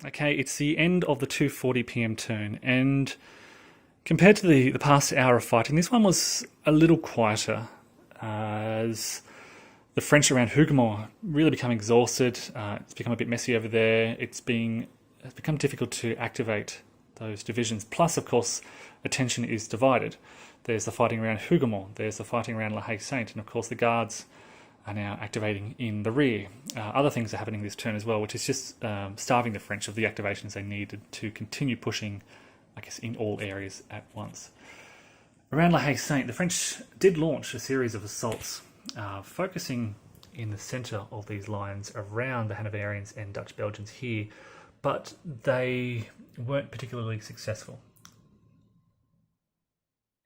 Okay, it's the end of the 2:40 p.m. turn, and compared to the past hour of fighting, this one was a little quieter, as the French around Hougoumont really become exhausted. It's become a bit messy over there. It's become difficult to activate those divisions. Plus, of course, attention is divided. There's the fighting around Hougoumont, there's the fighting around La Haye Sainte, and of course the guards are now activating in the rear. Other things are happening this turn as well, which is just starving the French of the activations they needed to continue pushing, I guess, in all areas at once. Around La Haye Sainte, the French did launch a series of assaults, focusing in the centre of these lines around the Hanoverians and Dutch Belgians here, but they weren't particularly successful.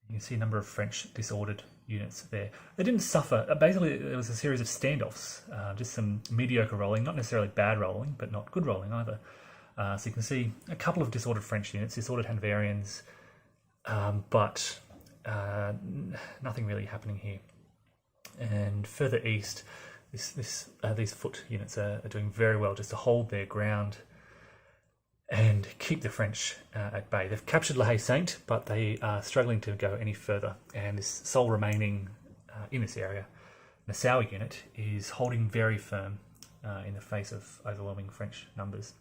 You can see a number of French disordered units there. They didn't suffer. Basically, there was a series of standoffs, just some mediocre rolling, not necessarily bad rolling, but not good rolling either. So you can see a couple of disordered French units, disordered Hanoverians, but nothing really happening here. And further east, these foot units are doing very well just to hold their ground and keep the French at bay. They've captured La Haye Sainte, but they are struggling to go any further. And this sole remaining in this area, Nassau unit, is holding very firm in the face of overwhelming French numbers.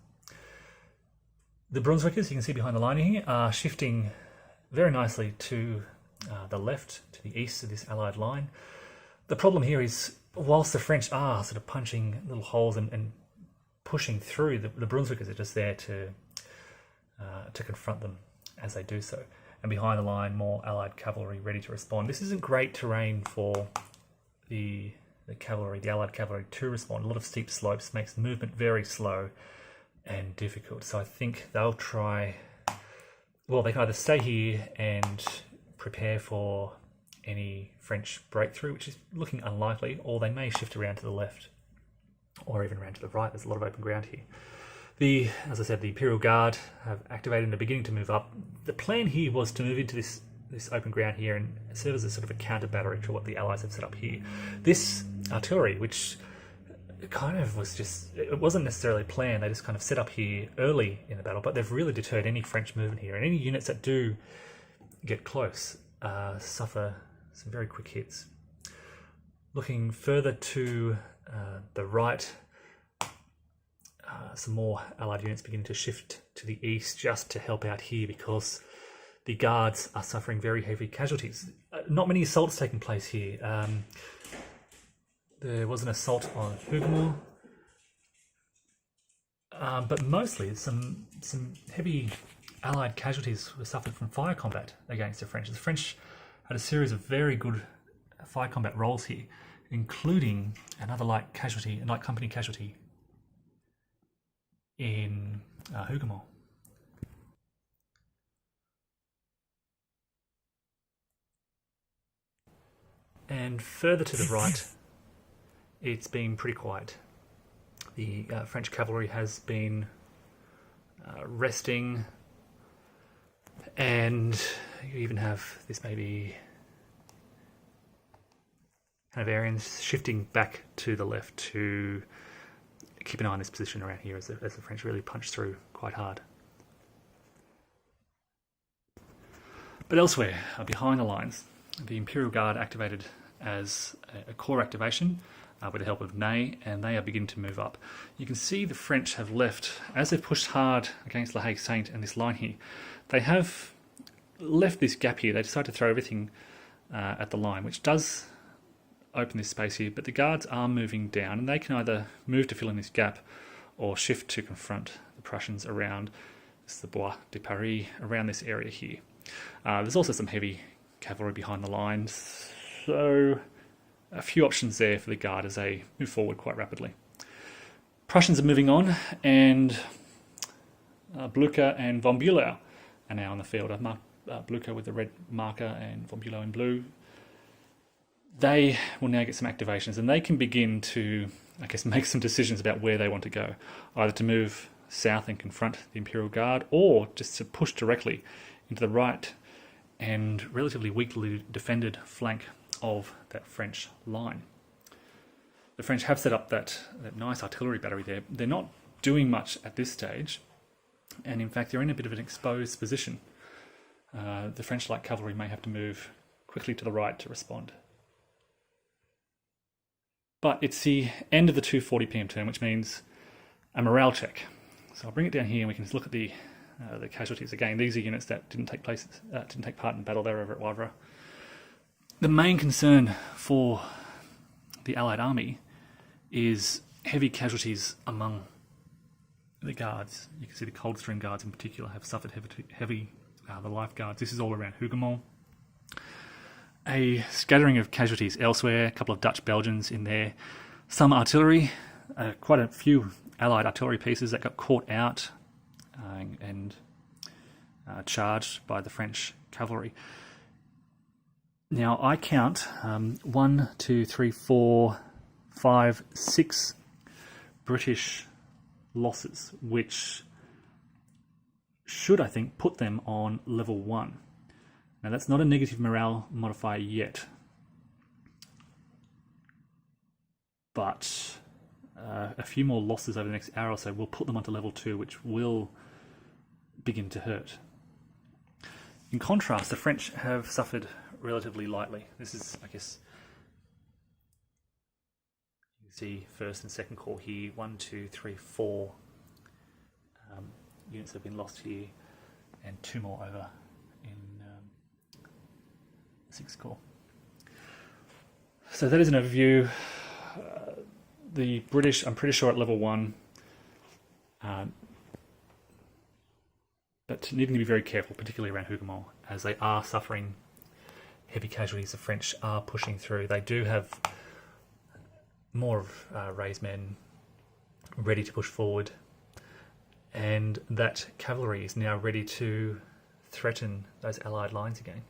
The Brunswickers, you can see behind the line here, are shifting very nicely to the left, to the east of this Allied line. The problem here is, whilst the French are sort of punching little holes and pushing through, the Brunswickers are just there to confront them as they do so. And behind the line, more Allied cavalry ready to respond. This isn't great terrain for the cavalry, the Allied cavalry, to respond. A lot of steep slopes makes movement very slow and difficult. So I think they'll try. Well, they can either stay here and prepare for any French breakthrough, which is looking unlikely, or they may shift around to the left or even around to the right. There's a lot of open ground here. As I said, the Imperial Guard have activated and are beginning to move up. The plan here was to move into this open ground here and serve as a sort of a counter battery to what the Allies have set up here. This artillery, which kind of was just, it wasn't necessarily planned, they just kind of set up here early in the battle, but they've really deterred any French movement here, and any units that do get close suffer some very quick hits. Looking further to the right, some more Allied units beginning to shift to the east just to help out here, because the guards are suffering very heavy casualties. Not many assaults taking place here. There was an assault on Hougoumont, but mostly some heavy Allied casualties were suffered from fire combat against the French. The French had a series of very good fire combat rolls here, including another light company casualty in Hougoumont. And further to the right, it's been pretty quiet. The French cavalry has been resting, and you even have this maybe Hanoverians shifting back to the left to keep an eye on this position around here as the French really punch through quite hard. But elsewhere, behind the lines, the Imperial Guard activated as a core activation with the help of Ney, and they are beginning to move up. You can see the French have left, as they've pushed hard against La Haye Sainte and this line here, they have left this gap here. They decided to throw everything at the line, which does open this space here, but the guards are moving down, and they can either move to fill in this gap or shift to confront the Prussians around the Bois de Paris, around this area here. There's also some heavy cavalry behind the lines, so a few options there for the guard as they move forward quite rapidly. Prussians are moving on, and Blücher and von Bülow are now on the field. Blücher with the red marker and von Bülow in blue. They will now get some activations, and they can begin to, I guess, make some decisions about where they want to go, either to move south and confront the Imperial Guard, or just to push directly into the right and relatively weakly defended flank of that French line. The French have set up that nice artillery battery there. They're not doing much at this stage, And in fact, they're in a bit of an exposed position. The French light cavalry may have to move quickly to the right to respond. But it's the end of the 2:40 p.m. turn, which means a morale check. So I'll bring it down here, and we can just look at the casualties again. These are units that didn't take part in battle. They're over at Waterloo. The main concern for the Allied army is heavy casualties among the guards. You can see the Coldstream Guards in particular have suffered heavy the Life Guards. This is all around Hougoumont. A scattering of casualties elsewhere, a couple of Dutch Belgians in there, some artillery, quite a few Allied artillery pieces that got caught out and charged by the French cavalry. Now I count 1, 2, 3, 4, 5, 6 British losses, which should, I think, put them on level 1. Now that's not a negative morale modifier yet, but a few more losses over the next hour or so will put them onto level 2, which will begin to hurt. In contrast, the French have suffered relatively lightly. This is, I guess, you can see first and second corps here, 1, 2, 3, 4 units have been lost here, and 2 more over in the 6th corps. So that is an overview. The British, I'm pretty sure, at level 1, but needing to be very careful, particularly around Hougoumont, as they are suffering heavy casualties. The French are pushing through. They do have more of Ray's men ready to push forward, and that cavalry is now ready to threaten those Allied lines again.